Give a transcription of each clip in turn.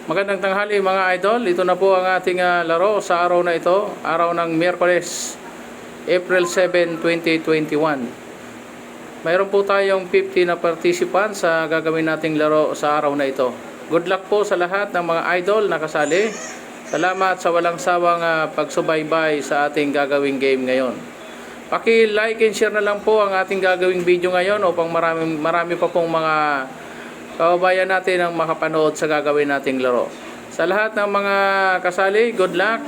Magandang tanghali mga idol. Ito na po ang ating laro sa araw na ito. Araw ng Miyerkules, April 7, 2021. Mayroon po tayong 50 na participants sa gagawin nating laro sa araw na ito. Good luck po sa lahat ng mga idol na kasali. Salamat sa walang sawang pagsubaybay sa ating gagawing game ngayon. Paki-like and share na lang po ang ating gagawing video ngayon upang marami pa pong mga kababayan natin ang makapanood sa gagawin nating laro. Sa lahat ng mga kasali, good luck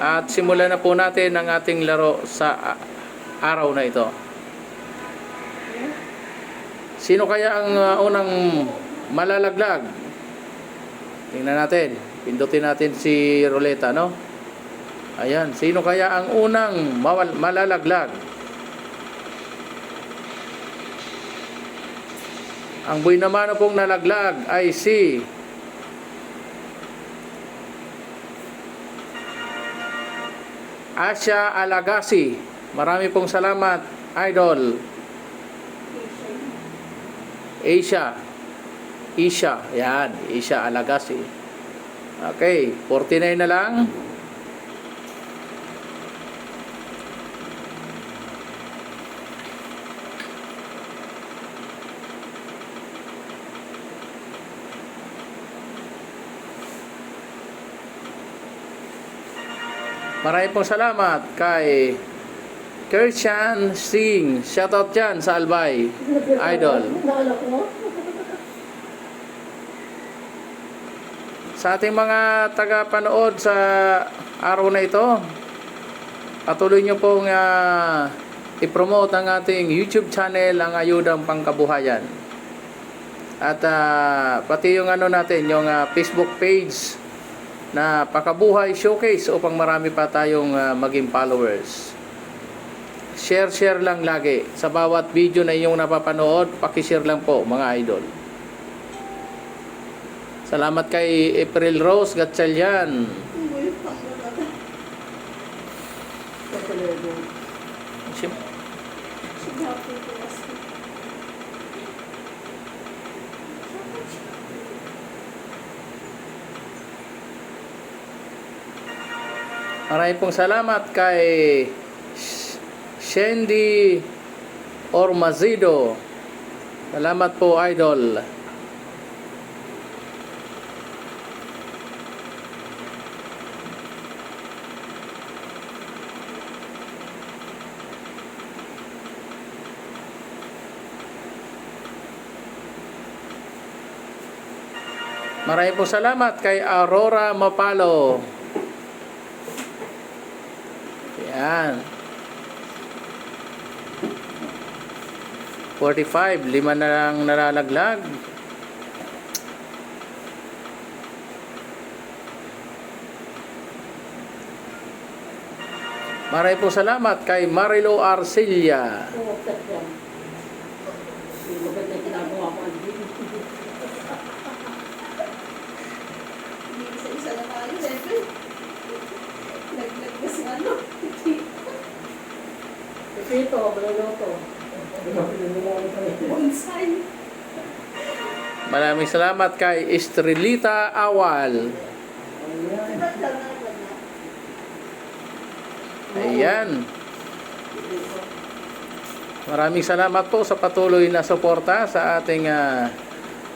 at simulan na po natin ang ating laro sa araw na ito. Sino kaya ang unang malalaglag? Tingnan natin. Pindutin natin si Ruleta, no? Ayan, sino kaya ang unang malalaglag? Ang buhay naman na pong nalaglag ay si Asya Alagasi. Marami pong salamat, idol. Isha. Yan, Isha Alagasi. Okay, 49 na lang. Maraming pong salamat kay Kirshan Singh. Shoutout dyan sa Albay, idol. Sa ating mga taga-panood sa araw na ito, patuloy nyo pong i-promote ang ating YouTube channel, ang Ayudang Pangkabuhayan. At pati yung natin, yung Facebook page na Pakabuhay Showcase upang marami pa tayong maging followers. Share lang lagi. Sa bawat video na inyong napapanood, pakishare lang po mga idol. Salamat kay April Rose Gatchalian. Maraming pong salamat kay Shendy Ormazido. Salamat po, idol. Maraming pong salamat kay Aurora Mapalo. Yan. 45, 5 na lang nalalaglag. Maraming po salamat kay Marilo Arcilla. Ito, balaloto. Bonsai. Maraming salamat kay Estrelita Awal. Ayan. Maraming salamat po sa patuloy na suporta sa ating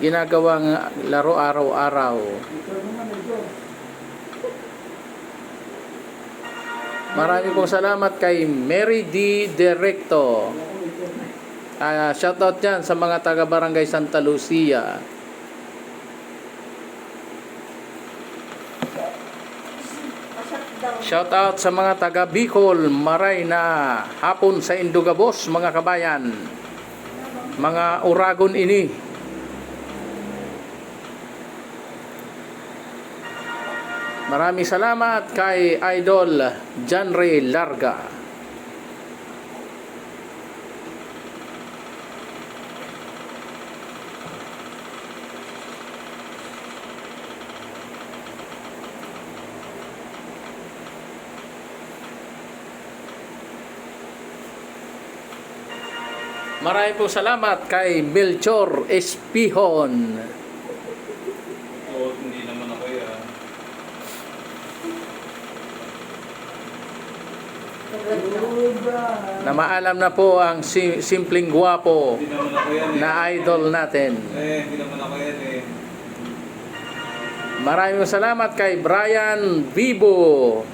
ginagawang laro araw-araw. Maraming pong salamat kay Mary D. Directo. Shoutout dyan sa mga taga-barangay Santa Lucia. Shoutout sa mga taga-Bicol, Maray na hapon sa Indugabos, mga kabayan. Mga Uragon ini. Maraming salamat kay Idol Janre Larga. Maraming po salamat kay Melchor Espihon. Oo, hindi naman ako na maalam na po ang simpleng gwapo Hindi naman ako yan eh. na idol natin. Hindi naman ako yan eh. Maraming salamat kay Brian Vivo.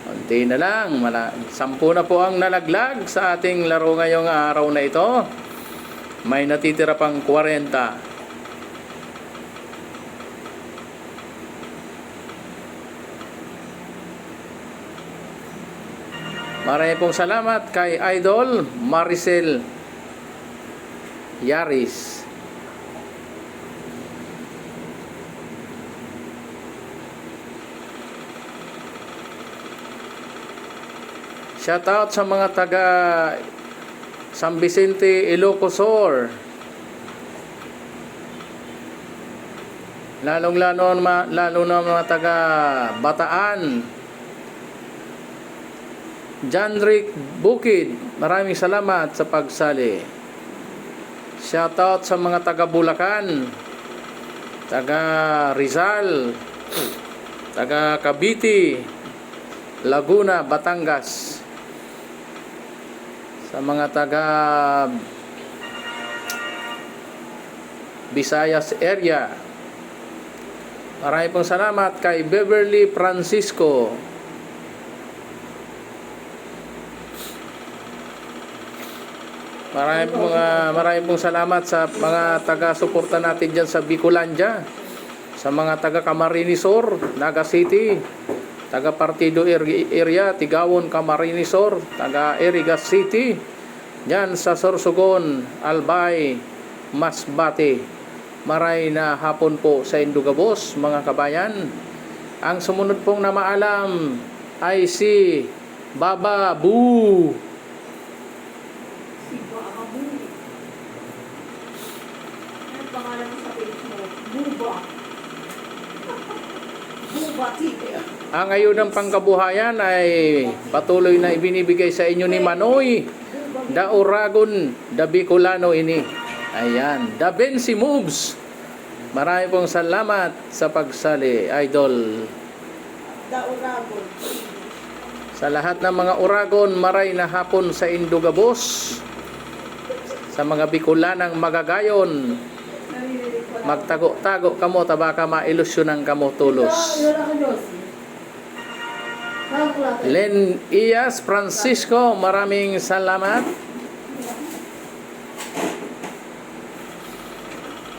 Konti na lang, 10 na po ang nalaglag sa ating laro ngayong araw na ito. May natitira pang 40. Maraming pong salamat kay Idol Maricel Yaris. Shoutout sa mga taga San Vicente, Ilocos Sur. Lalo na mga taga Bataan. John Rick Bukid, maraming salamat sa pagsali. Shoutout sa mga taga Bulacan, taga Rizal, taga Cavite, Laguna, Batangas. Sa mga taga Visayas area, maraming pong salamat kay Beverly Francisco. Maraming pong salamat sa mga taga-suporta natin dyan sa Bicolandia, sa mga taga Camarines Sur, Naga City, taga Partido area, Tigawon, Camarines Sur, taga Erigas City, dyan sa Sorsogon, Albay, Masbate. Maray na hapon po sa Indugabos, mga kabayan. Ang sumunod pong na maalam ay si Baba Boo. Ang ayudang pangkabuhayan ay patuloy na ibinibigay sa inyo ni Manoy Da Uragon Da Bicolano ini. Ayan, Da Bensi Moves. Marami pong salamat sa pagsali, Idol. Da Uragon. Sa lahat ng mga Uragon, maray na hapon sa Indugabos. Sa mga Bicolanang magagayon, magtago-tago kamo, tabaka mailusyonan kamo tulos. Len Iyas Francisco, maraming salamat.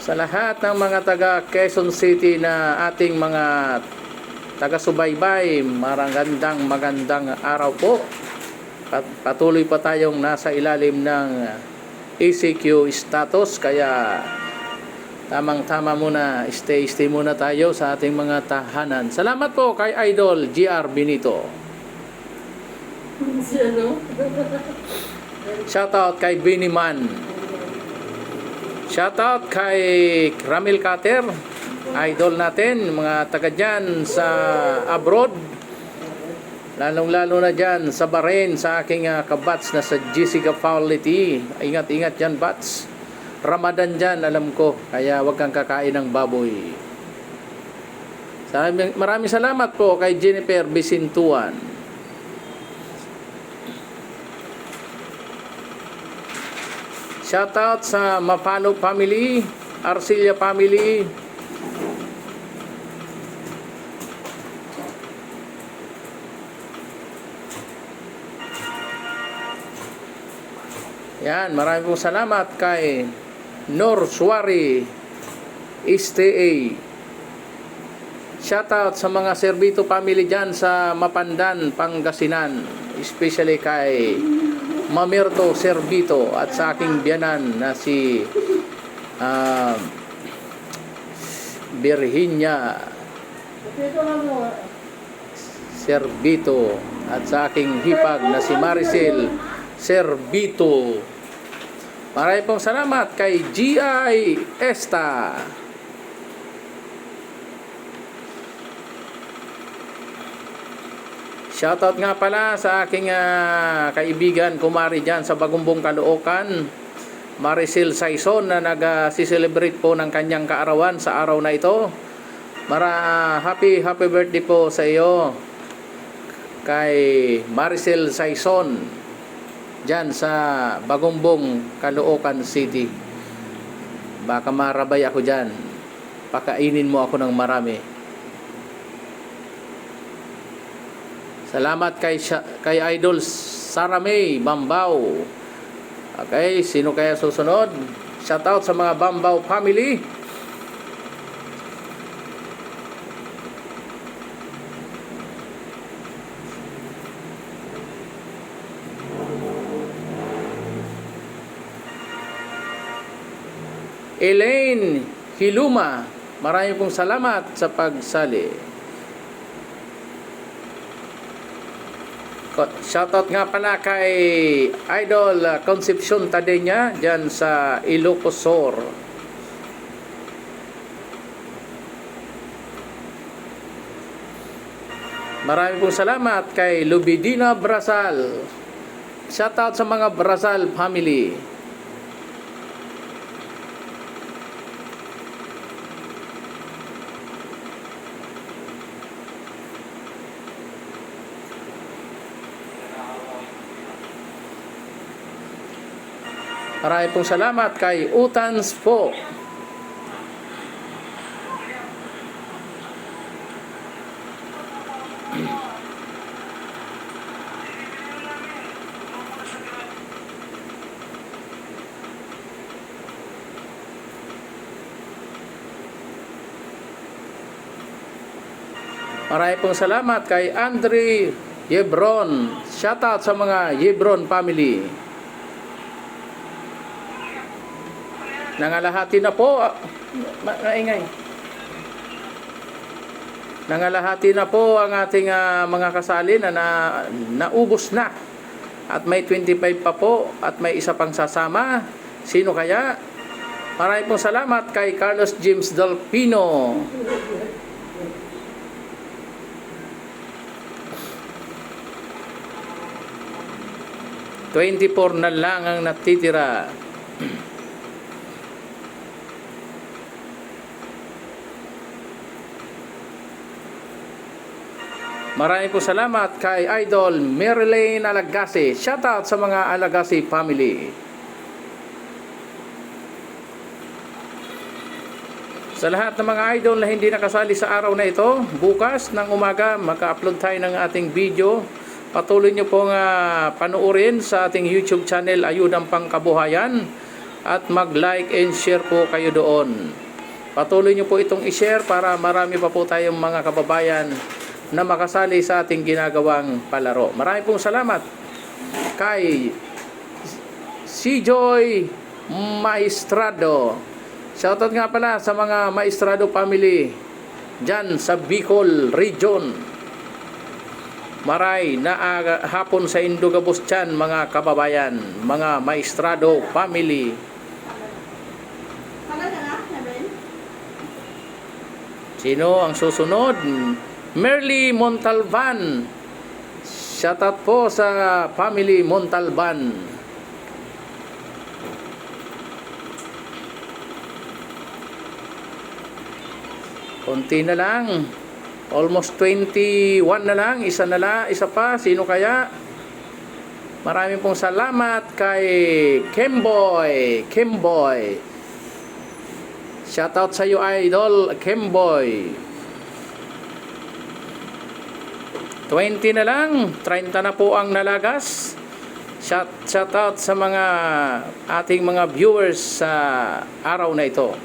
Sa lahat ng mga taga Quezon City na ating mga taga-subaybay, magandang araw po. Patuloy pa tayong nasa ilalim ng ECQ status, kaya tamang-tama muna, stay muna tayo sa ating mga tahanan. Salamat po kay Idol GR Benito. Shoutout kay Biniman. Shoutout kay Ramil Kater, idol natin, mga taga dyan sa abroad. Lalong-lalo na dyan sa Bahrain, sa aking kabats na sa Jessica Paulity. Ingat-ingat dyan, bats. Ramadan dyan, alam ko, kaya wag kang kakain ng baboy. Maraming salamat po kay Jennifer Bisintuan. Shoutout sa Mapalo family, Arcilia family. Yan, maraming pong salamat kay Nor Suwari STA. Shoutout sa mga Servito family dyan sa Mapandan, Pangasinan, especially kay Mamerto Servito at sa aking biyanan na si Virginia Servito at sa aking hipag na si Maricel Servito. Maraming pong salamat kay G.I. Esta. Shoutout nga pala sa aking kaibigan, kumari dyan sa Bagumbong, Caloocan, Maricel Saison, na nag-celebrate po ng kanyang kaarawan sa araw na ito. Happy birthday po sa iyo, kay Maricel Saison dyan sa Bagumbong, Caloocan City. Baka marabay ako dyan, pakainin mo ako ng marami. Salamat kay Idol Sara May Bambao. Okay, sino kaya susunod? Shoutout sa mga Bambao family. Elaine Hiluma, marami pong salamat sa pagsali. Shoutout nga pala kay Idol Concepcion Tadenya dyan sa Ilocos Sur. Marami pong salamat kay Lubidina Brasal. Shoutout sa mga Brasal family. Marami pong salamat kay Utans po. Marami pong salamat kay Andre Yebron. Shoutout sa mga Yebron family. Nangalahati na po. Maingay. Nangalahati na po ang ating mga kasali na naubos na. At may 25 pa po at may isa pang sasama. Sino kaya? Maraming pong salamat kay Carlos James Delpino. $24 na lang ang natitira. Maraming po salamat kay Idol Marilyn Alagasi. Shoutout sa mga Alagasi family. Sa lahat ng mga idol na hindi nakasali sa araw na ito, bukas ng umaga maka-upload tayo ng ating video. Patuloy nyo pong panuorin sa ating YouTube channel Ayudang Pangkabuhayan at mag-like and share po kayo doon. Patuloy nyo po itong i-share para marami pa po tayong mga kababayan na makasali sa ating ginagawang palaro. Maraming pong salamat kay si Joy Maestrado. Shoutout nga pala sa mga Maestrado family dyan sa Bicol Region. Maray na hapon sa Indugabos dyan mga kababayan, mga Maestrado family. Sino ang susunod? Merly Montalban. Shoutout po sa family Montalban. Konti na lang. Almost 21 na lang. Isa pa. Sino kaya? Maraming pong salamat kay Kimboy. Shoutout sa iyo, Idol Kimboy. 20 na lang, 30 na po ang nalagas. Shoutout sa mga ating mga viewers sa araw na ito.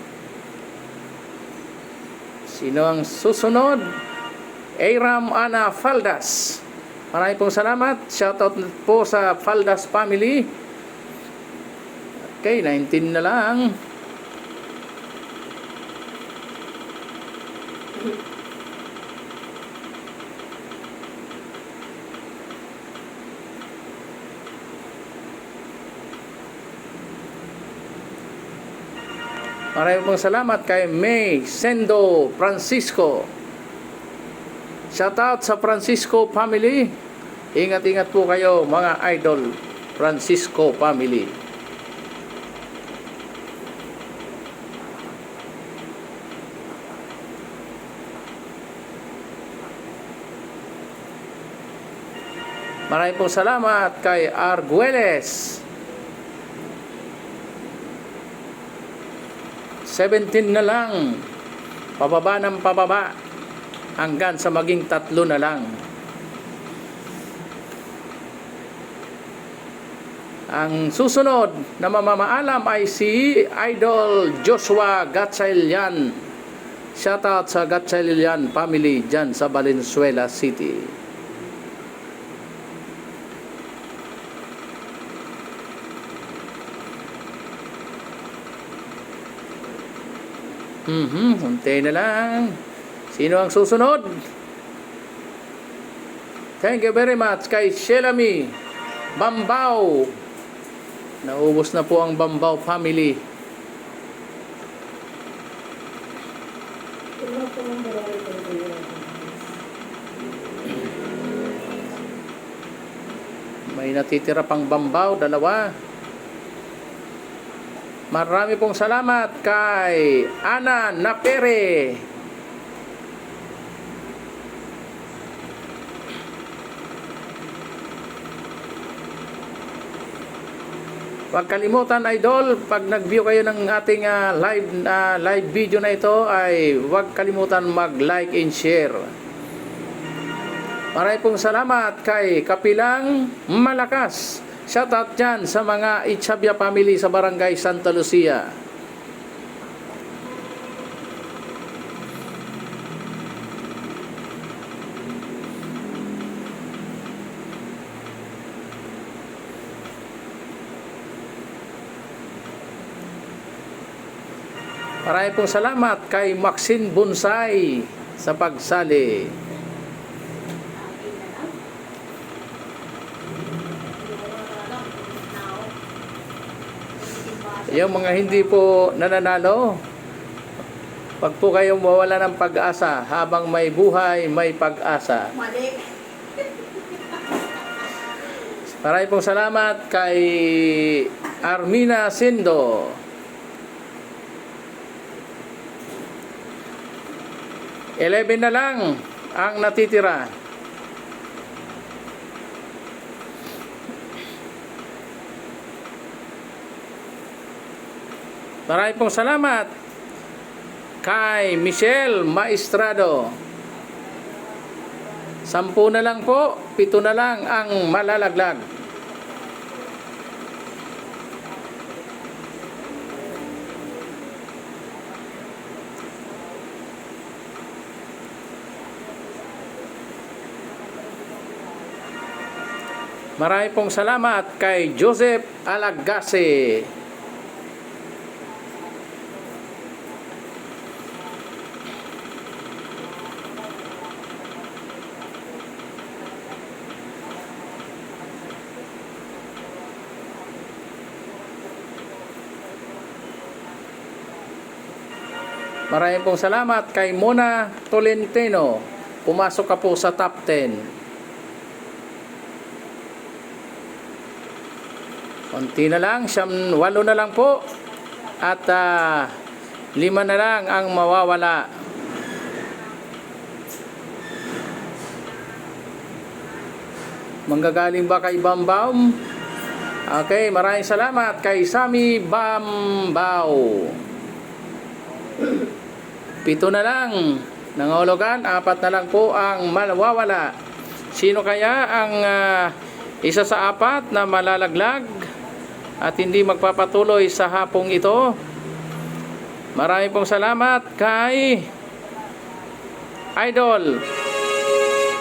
Sino ang susunod? Aram Ana Faldas. Maraming pong salamat. Shoutout po sa Faldas family. Okay, 19 na lang. Maraming pong salamat kay May Sendo Francisco. Shoutout sa Francisco family. Ingat-ingat po kayo mga idol Francisco family. Maraming pong salamat kay Arguelles. 17 na lang. Pababa ng pababa. Hanggang sa maging 3 na lang. Ang susunod na mamamaalam ay si Idol Joshua Gatchalian. Shoutout sa Gatchalian family dyan sa Valenzuela City. Huntay na lang. Sino ang susunod? Thank you very much kay Shelami Bambao. Naubos na po ang Bambao family. May natitira pang Bambao, 2. Marami pong salamat kay Ana Napere. Huwag kalimutan, idol, pag nag-view kayo ng ating live video na ito, ay huwag kalimutan mag-like and share. Maraming pong salamat kay Kapilang Malakas. Shoutout dyan sa mga Ichabia family sa Barangay Santa Lucia. Maraming pong salamat kay Maxine Bonsai sa pagsali. Yung mga hindi po nananalo, pag po kayong mawala ng pag-asa, habang may buhay, may pag-asa. Mali. Maraming pong salamat kay Armina Sindo. Eleven na lang ang natitira. Maraming pong salamat kay Michelle Maestrado. 10 na lang po, 7 na lang ang malalaglag. Maraming pong salamat kay Joseph Alagase. Maraming pong salamat kay Mona Tolentino. Pumasok ka po sa top 10. Konti na lang, 8 na lang po. At 5 na lang ang mawawala. Manggagaling ba kay Bambao? Okay, maraming salamat kay Sami Bambao. 7 na lang nangahulugan, 4 na lang po ang mawawala. Sino kaya ang isa sa 4 na malalaglag at hindi magpapatuloy sa hapong ito? Maraming pong salamat kay Idol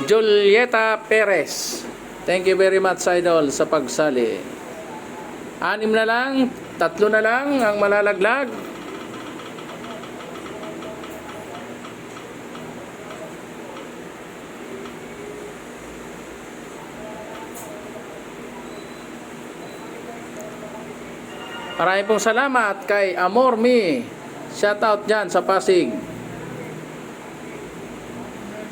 Julieta Perez. Thank you very much, Idol, sa pagsali. 6 na lang, 3 na lang ang malalaglag. Maraming pong salamat kay Amor Me. Shoutout dyan sa Pasig.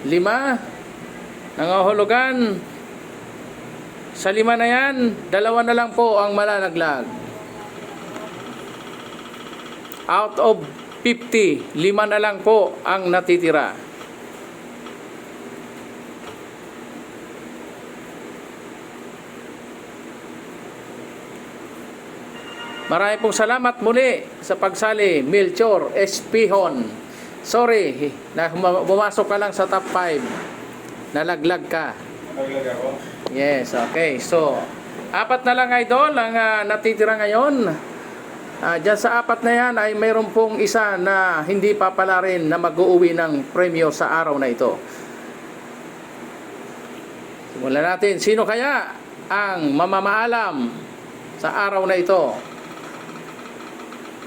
5. Nangahulugan. Sa 5 na yan, 2 na lang po ang malalaglag. Out of 50, 5 na lang po ang natitira. Maraming pong salamat muli sa pagsali, Melchor Espihon. Sorry, na bumasok ka lang sa top 5. Nalaglag ka. Naglag ako. Yes, okay. So, 4 na lang idol ang natitira ngayon. Diyan sa 4 na yan ay mayroon pong isa na hindi pa pala rin na mag-uuwi ng premyo sa araw na ito. Simulan natin. Sino kaya ang mamamaalam sa araw na ito?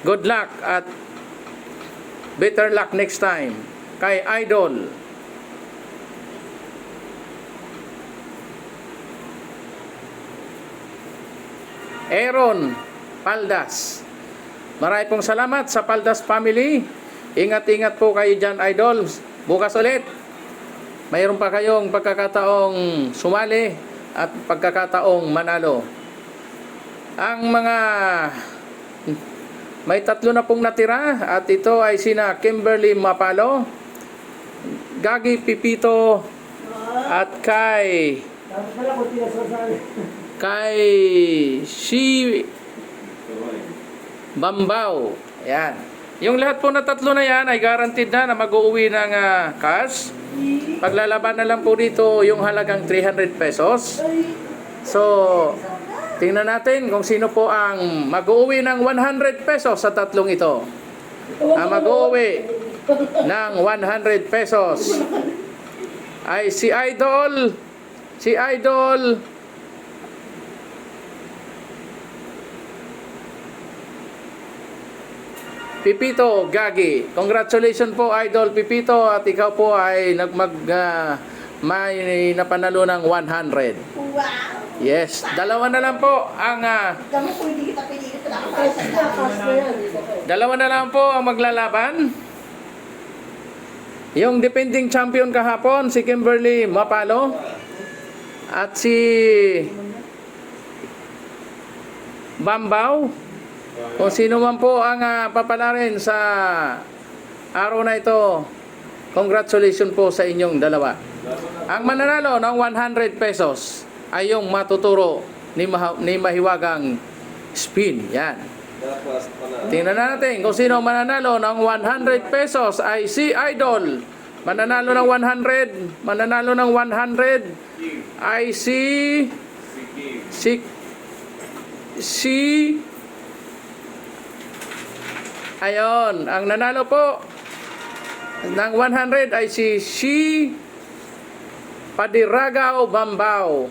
Good luck at better luck next time kay Idol. Aaron Paldas. Maraming pong salamat sa Paldas family. Ingat-ingat po kayo dyan, Idol. Bukas ulit, mayroon pa kayong pagkakataong sumali at pagkakataong manalo. Ang mga may 3 na pong natira at ito ay sina Kimberly Mapalo, Gagi Pipito at kay Si Bambao. Ayan. Yung lahat po na 3 na yan ay guaranteed na mag-uuwi ng cash. Paglalaban na lang po dito yung halagang 300 pesos. So, tingnan natin kung sino po ang mag-uuwi ng 100 pesos sa 3 ito. Ang mag-uuwi ng 100 pesos ay si Idol Pipito Gagi. Congratulations po, Idol Pipito, at ikaw po ay may napanalo ng 100. Wow! Yes, 2 na lang po ang Kami po hindi kita pinigil sa nakapasa. 2 na lang po ang maglalaban. Yung defending champion kahapon, si Kimberly Mapalo at si Bambao. Kung sino man po ang papalarin sa araw na ito, congratulations po sa inyong 2. Ang mananalo ng 100 pesos ay yung matuturo ni Mahiwagang Spin. Yan. Tingnan natin kung sino mananalo ng 100 pesos ay si Idol. Mananalo ng 100 ay si Ayon, ang nanalo po ng 100 ay si Padiragaw Bambao.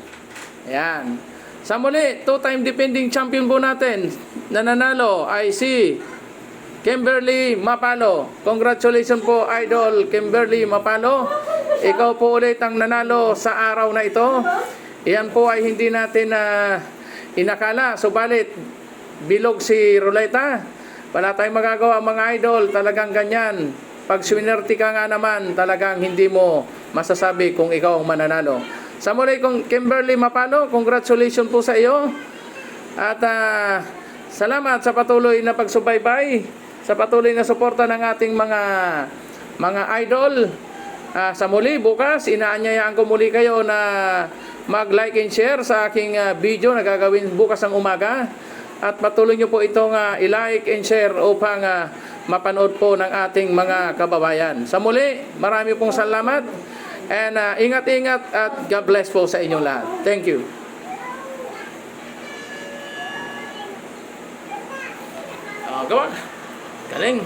Ayan. Sa muli, 2-time defending champion po natin na nanalo ay si Kimberly Mapalo. Congratulations po, Idol Kimberly Mapalo. Ikaw po ulit ang nanalo sa araw na ito. Iyan po ay hindi natin inakala. Subalit, bilog si Roleta. Wala tayong magagawa mga idol, talagang ganyan. Pag swinerte ka nga naman, talagang hindi mo masasabi kung ikaw ang mananalo. Sa muli kong Kimberly Mapalo, congratulations po sa iyo. At salamat sa patuloy na pagsubaybay, sa patuloy na suporta ng ating mga idol. Sa muli, bukas, inaanyayaan ko muli kayo na mag-like and share sa aking video na gagawin bukas ng umaga. At patuloy nyo po itong i-like and share upang mapanood po ng ating mga kababayan. Sa muli, marami pong salamat. And ingat-ingat at God bless po sa inyong lahat. Thank you. Gawa. Galing.